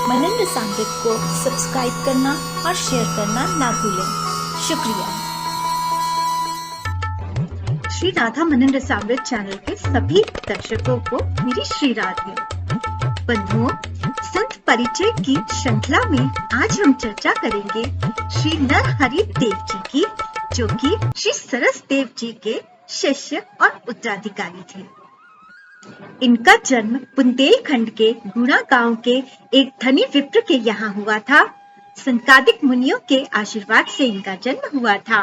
मनिंद्र सांगीत को सब्सक्राइब करना और शेयर करना ना भूलें। शुक्रिया। श्री राधा मनिंद्र सांगीत चैनल के सभी दर्शकों को मेरी श्री राधे। बंधुओं, संत परिचय की श्रृंखला में आज हम चर्चा करेंगे श्री नरहरि देव जी की, जो कि श्री सरस देव जी के शिष्य और उत्तराधिकारी थे। इनका जन्म बुंदेलखंड के गुणा गांव के एक धनी विप्र के यहाँ हुआ था। संकादिक मुनियों के आशीर्वाद से इनका जन्म हुआ था।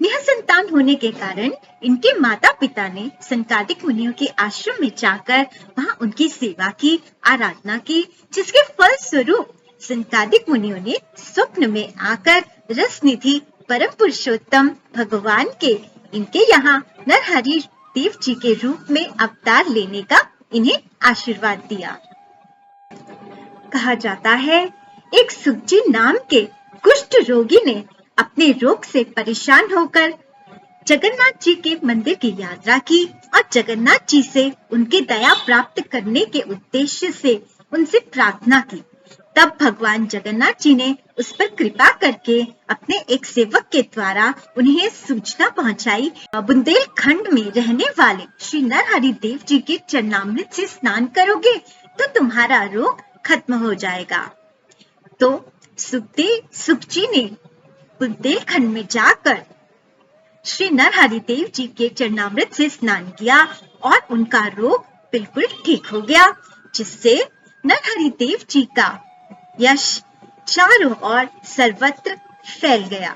निःसंतान होने के कारण इनके माता पिता ने संकादिक मुनियों के आश्रम में जाकर वहां उनकी सेवा की, आराधना की, जिसके फल स्वरूप संकादिक मुनियों ने स्वप्न में आकर रसनिधि परम पुरुषोत्तम भगवान के इनके यहाँ नरहरि देव जी के रूप में अवतार लेने का इन्हें आशीर्वाद दिया। कहा जाता है, एक सुखजी नाम के कुष्ठ रोगी ने अपने रोग से परेशान होकर जगन्नाथ जी के मंदिर की यात्रा की और जगन्नाथ जी से उनकी दया प्राप्त करने के उद्देश्य से उनसे प्रार्थना की। तब भगवान जगन्नाथ जी ने उस पर कृपा करके अपने एक सेवक के द्वारा उन्हें सूचना पहुंचाई, बुंदेलखंड में रहने वाले श्री नरहरि देव जी के चरणामृत से स्नान करोगे तो तुम्हारा रोग खत्म हो जाएगा। तो सुखजी ने बुंदेलखंड में जाकर श्री नरहरि देव जी के चरणामृत से स्नान किया और उनका रोग बिल्कुल ठीक हो गया, जिससे नरहरि देव जी का यश चारों ओर सर्वत्र फैल गया।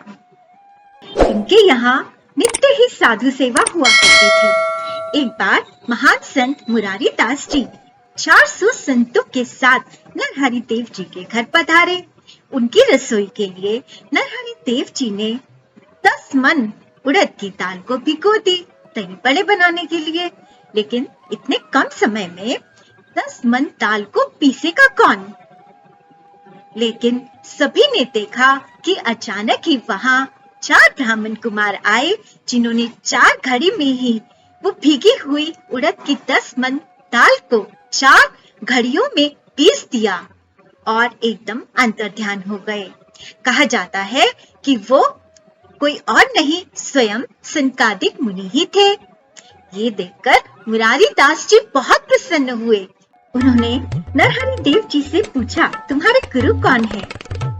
इनके यहाँ नित्य ही साधु सेवा हुआ करती थी। एक बार महान संत मुरारी दास जी 400 संतों के साथ नरहरि देव जी के घर पधारे। उनकी रसोई के लिए नरहरि देव जी ने 10 मन उड़द की दाल को भिगो दी दही बड़े बनाने के लिए, लेकिन इतने कम समय में 10 मन दाल को पीसेगा कौन? लेकिन सभी ने देखा कि अचानक ही वहां 4 ब्राह्मण कुमार आए, जिन्होंने 4 घड़ी में ही वो भीगी हुई उड़द की 10 मन दाल को 4 घड़ियों में पीस दिया और एकदम अंतर्ध्यान हो गए। कहा जाता है कि वो कोई और नहीं, स्वयं संकादिक मुनि ही थे। ये देखकर मुरारी दास जी बहुत प्रसन्न हुए। उन्होंने नरहरि देव जी से पूछा, तुम्हारे गुरु कौन है?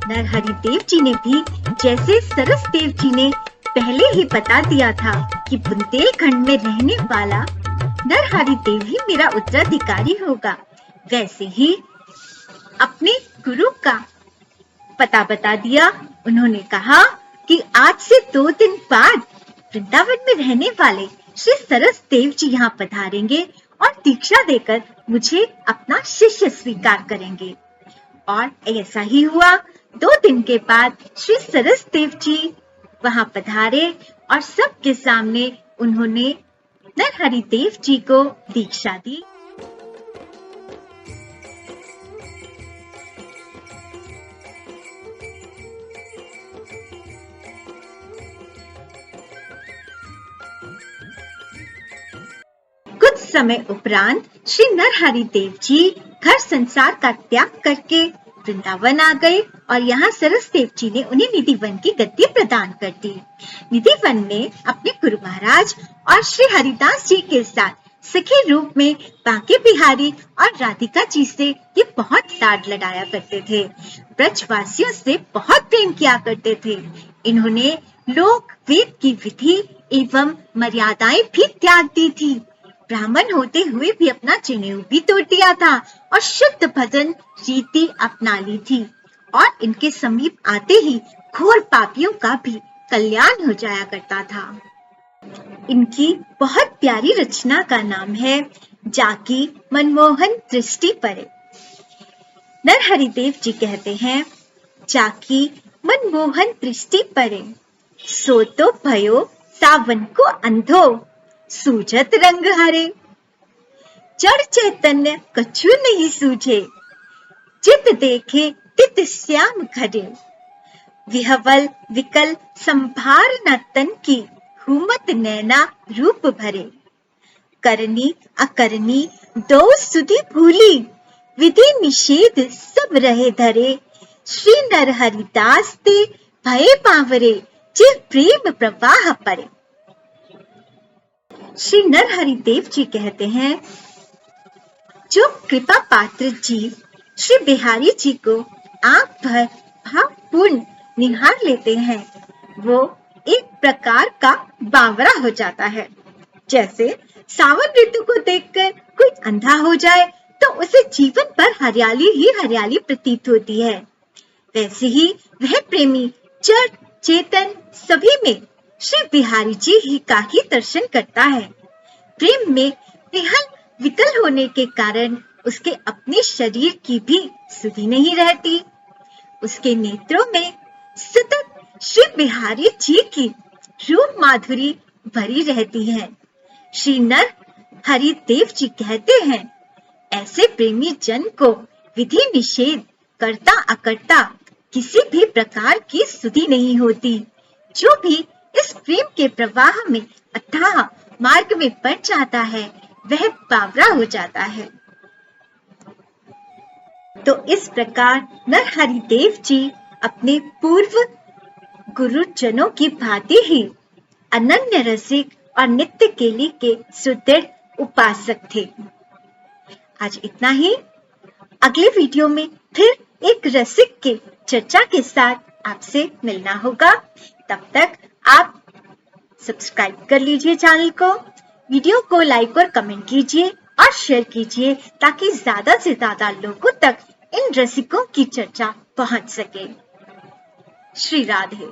नरहरि देव जी ने भी जैसे सरस देव जी ने पहले ही बता दिया था कि बुंदेलखंड में रहने वाला नरहरि देव ही मेरा उत्तराधिकारी होगा, वैसे ही अपने गुरु का पता बता दिया। उन्होंने कहा कि आज से 2 दिन बाद वृंदावन में रहने वाले श्री सरस देव जी यहाँ पधारेंगे और दीक्षा देकर मुझे अपना शिष्य स्वीकार करेंगे। और ऐसा ही हुआ। 2 दिन के बाद श्री सरस देव जी वहां पधारे और सबके सामने उन्होंने नरहरि देव जी को दीक्षा दी। कुछ समय उपरांत श्री नरहरि देव जी घर संसार का त्याग करके वृंदावन आ गए और यहाँ सरस देव जी ने उन्हें निधिवन की गद्दी प्रदान कर दी। निधिवन में अपने गुरु महाराज और श्री हरिदास जी के साथ सखी रूप में बांके बिहारी और राधिका जी से ये बहुत लाड लडाया करते थे। ब्रजवासियों से बहुत प्रेम किया करते थे। इन्होंने लोक वेद की विधि एवं मर्यादाएं भी त्याग दी थी। ब्राह्मण होते हुए भी अपना जनेऊ भी तोड़ दिया था और शुद्ध भजन रीति अपना ली थी। और इनके समीप आते ही घोर पापियों का भी कल्याण हो जाया करता था। इनकी बहुत प्यारी रचना का नाम है जाकी मनमोहन दृष्टि परे। नरहरि देव जी कहते हैं, जाकी मनमोहन दृष्टि परे, सो तो भयो सावन को अंधो, सूझत रंग हरे। जड़ चैतन्य कछु नहीं सूझे, चित देखे तित श्याम घरे। विहवल विकल संभार न तन की, हुमत नैना रूप भरे। करनी अकरनी दो सुधि भूली, विधि निषेध सब रहे धरे, श्री नर हरिदास ते भये पावरे, जे प्रेम प्रवाह परे। श्री नर हरिदेव जी कहते हैं, जो कृपा पात्र जीव श्री बिहारी जी को आंख भर भावपूर्ण निहार लेते हैं, वो एक प्रकार का बावरा हो जाता है। जैसे सावन ऋतु को देखकर कोई अंधा हो जाए तो उसे जीवन पर हरियाली ही हरियाली प्रतीत होती है, वैसे ही वह प्रेमी जड़ चेतन सभी में श्री बिहारी जी ही का ही दर्शन करता है। प्रेम में विहल विकल होने के कारण उसके अपने शरीर की भी सुधि नहीं रहती। उसके नेत्रों में सतत श्री बिहारी जी की रूप माधुरी भरी रहती है। श्री नर हरिदेव जी कहते हैं, ऐसे प्रेमी जन को विधि निषेध करता अकर्ता किसी भी प्रकार की सुधि नहीं होती। जो भी इस प्रेम के प्रवाह में अथाह मार्ग में पड़ जाता है, वह बावरा हो जाता है। तो इस प्रकार नर हरिदेव जी अपने पूर्व गुरुजनों की भांति ही अनन्य रसिक और नित्य केली के सुदृढ़ उपासक थे। आज इतना ही। अगले वीडियो में फिर एक रसिक के चर्चा के साथ आपसे मिलना होगा। तब तक आप सब्सक्राइब कर लीजिए चैनल को, वीडियो को लाइक और कमेंट कीजिए और शेयर कीजिए, ताकि ज्यादा से ज्यादा लोगों तक इन रसिकों की चर्चा पहुंच सके। श्री राधे।